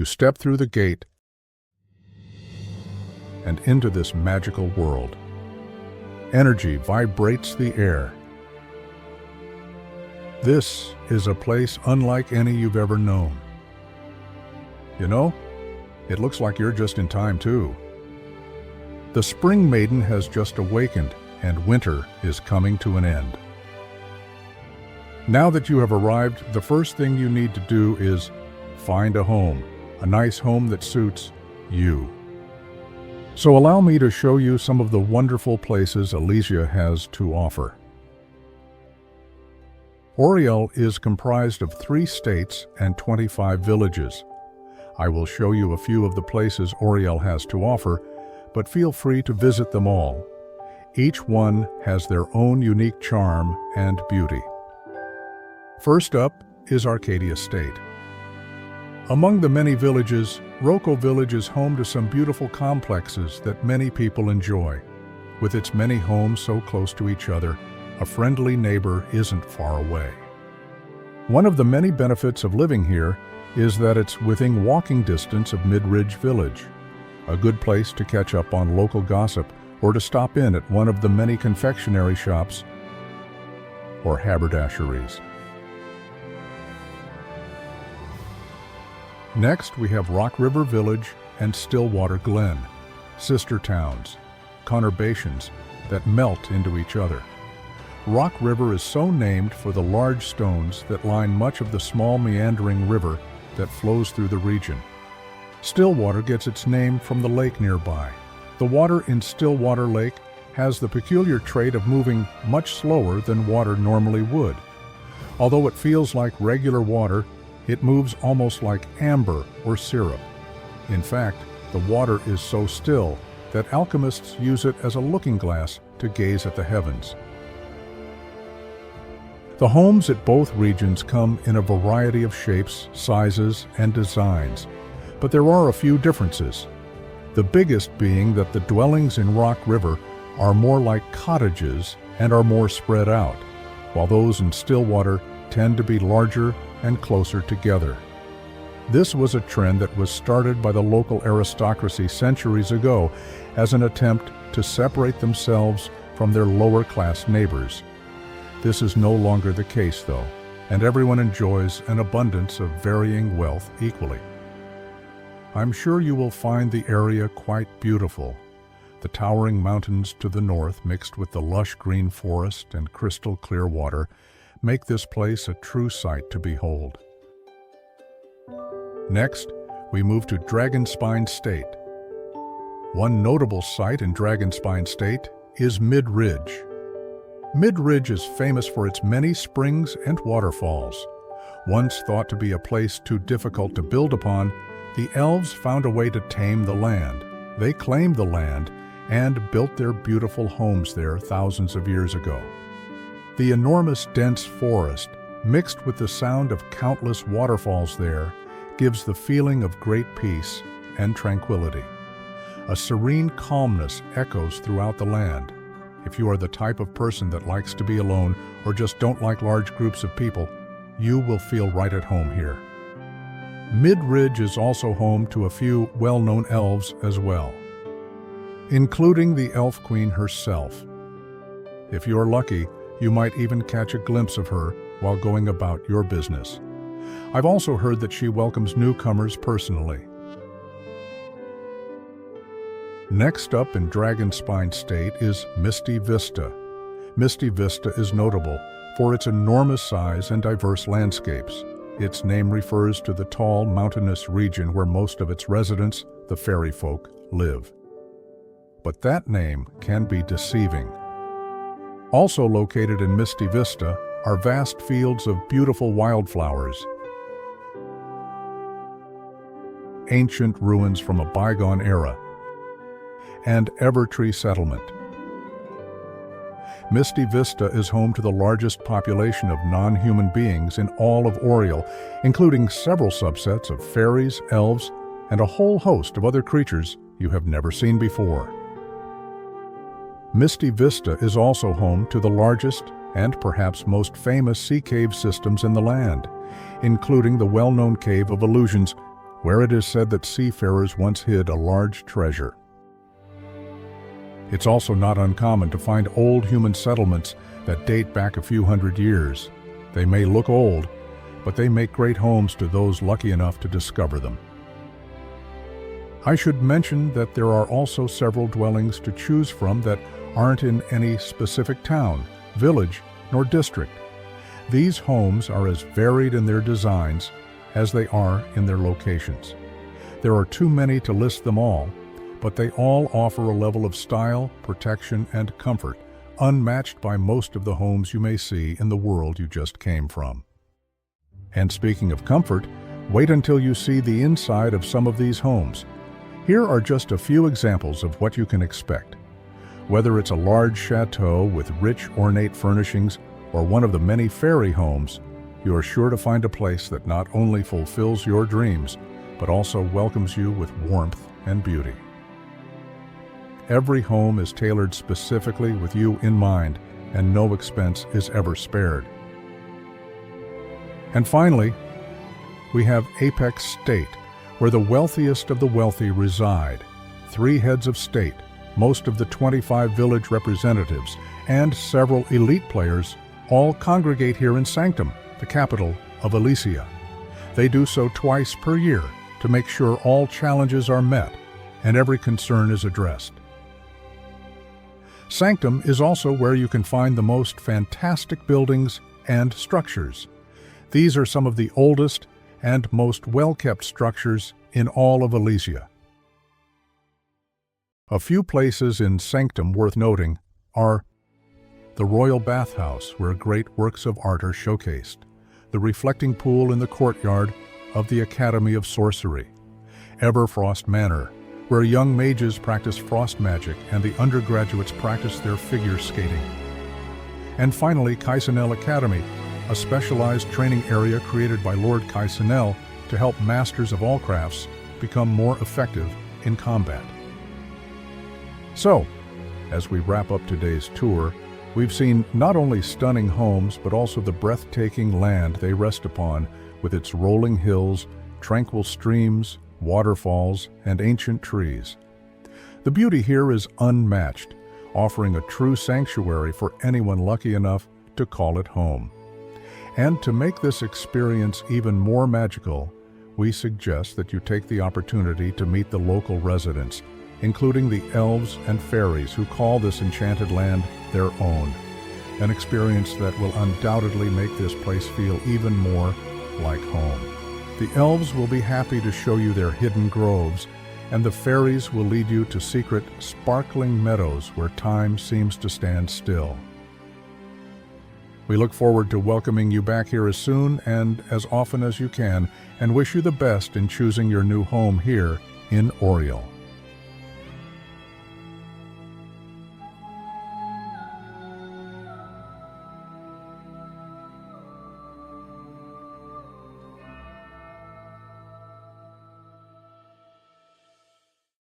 You step through the gate and into this magical world. Energy vibrates the air. This is a place unlike any you've ever known. You know, it looks like you're just in time too. The Spring Maiden has just awakened, and winter is coming to an end. Now that you have arrived, the first thing you need to do is find a home, a nice home that suits you. So allow me to show you some of the wonderful places Elysia has to offer. Oriel is comprised of 3 states and 25 villages. I will show you a few of the places Oriel has to offer, but feel free to visit them all. Each one has their own unique charm and beauty. First up is Arcadia State. Among the many villages, Roko Village is home to some beautiful complexes that many people enjoy. With its many homes so close to each other, a friendly neighbor isn't far away. One of the many benefits of living here is that it's within walking distance of Midridge Village, a good place to catch up on local gossip or to stop in at one of the many confectionery shops or haberdasheries. Next, we have Rock River Village and Stillwater Glen, sister towns, conurbations that melt into each other. Rock River is so named for the large stones that line much of the small meandering river that flows through the region. Stillwater gets its name from the lake nearby. The water in Stillwater Lake has the peculiar trait of moving much slower than water normally would. Although it feels like regular water, it moves almost like amber or syrup. In fact, the water is so still that alchemists use it as a looking glass to gaze at the heavens. The homes at both regions come in a variety of shapes, sizes, and designs, but there are a few differences. The biggest being that the dwellings in Rock River are more like cottages and are more spread out, while those in Stillwater tend to be larger and closer together. This was a trend that was started by the local aristocracy centuries ago as an attempt to separate themselves from their lower-class neighbors. This is no longer the case, though, and everyone enjoys an abundance of varying wealth equally. I'm sure you will find the area quite beautiful. The towering mountains to the north, mixed with the lush green forest and crystal clear water, make this place a true sight to behold. Next, we move to Dragonspine State. One notable site in Dragonspine State is Midridge. Midridge is famous for its many springs and waterfalls. Once thought to be a place too difficult to build upon, the elves found a way to tame the land. They claimed the land and built their beautiful homes there thousands of years ago. The enormous dense forest, mixed with the sound of countless waterfalls there, gives the feeling of great peace and tranquility. A serene calmness echoes throughout the land. If you are the type of person that likes to be alone or just don't like large groups of people, you will feel right at home here. Midridge is also home to a few well-known elves as well, including the Elf Queen herself. If you're lucky, you might even catch a glimpse of her while going about your business. I've also heard that she welcomes newcomers personally. Next up in Dragonspine State is Misty Vista. Misty Vista is notable for its enormous size and diverse landscapes. Its name refers to the tall, mountainous region where most of its residents, the fairy folk, live. But that name can be deceiving. Also located in Misty Vista are vast fields of beautiful wildflowers, ancient ruins from a bygone era, and Evertree Settlement. Misty Vista is home to the largest population of non-human beings in all of Oriel, including several subsets of fairies, elves, and a whole host of other creatures you have never seen before. Misty Vista is also home to the largest and perhaps most famous sea cave systems in the land, including the well-known Cave of Illusions, where it is said that seafarers once hid a large treasure. It's also not uncommon to find old human settlements that date back a few hundred years. They may look old, but they make great homes to those lucky enough to discover them. I should mention that there are also several dwellings to choose from that aren't in any specific town, village, nor district. These homes are as varied in their designs as they are in their locations. There are too many to list them all, but they all offer a level of style, protection, and comfort unmatched by most of the homes you may see in the world you just came from. And speaking of comfort, wait until you see the inside of some of these homes. Here are just a few examples of what you can expect. Whether it's a large chateau with rich, ornate furnishings or one of the many fairy homes, you are sure to find a place that not only fulfills your dreams, but also welcomes you with warmth and beauty. Every home is tailored specifically with you in mind, and no expense is ever spared. And finally, we have Apex State, where the wealthiest of the wealthy reside. 3 heads of state, most of the 25 village representatives, and several elite players all congregate here in Sanctum, the capital of Elysia. They do so twice per year to make sure all challenges are met and every concern is addressed. Sanctum is also where you can find the most fantastic buildings and structures. These are some of the oldest and most well-kept structures in all of Elysia. A few places in Sanctum worth noting are the Royal Bathhouse, where great works of art are showcased, the reflecting pool in the courtyard of the Academy of Sorcery, Everfrost Manor, where young mages practice frost magic and the undergraduates practice their figure skating, and finally Kaisenel Academy, a specialized training area created by Lord Kaisenel to help masters of all crafts become more effective in combat. So, as we wrap up today's tour, we've seen not only stunning homes, but also the breathtaking land they rest upon with its rolling hills, tranquil streams, waterfalls, and ancient trees. The beauty here is unmatched, offering a true sanctuary for anyone lucky enough to call it home. And to make this experience even more magical, we suggest that you take the opportunity to meet the local residents, including the elves and fairies who call this enchanted land their own, an experience that will undoubtedly make this place feel even more like home. The elves will be happy to show you their hidden groves, and the fairies will lead you to secret, sparkling meadows where time seems to stand still. We look forward to welcoming you back here as soon and as often as you can, and wish you the best in choosing your new home here in Oriel.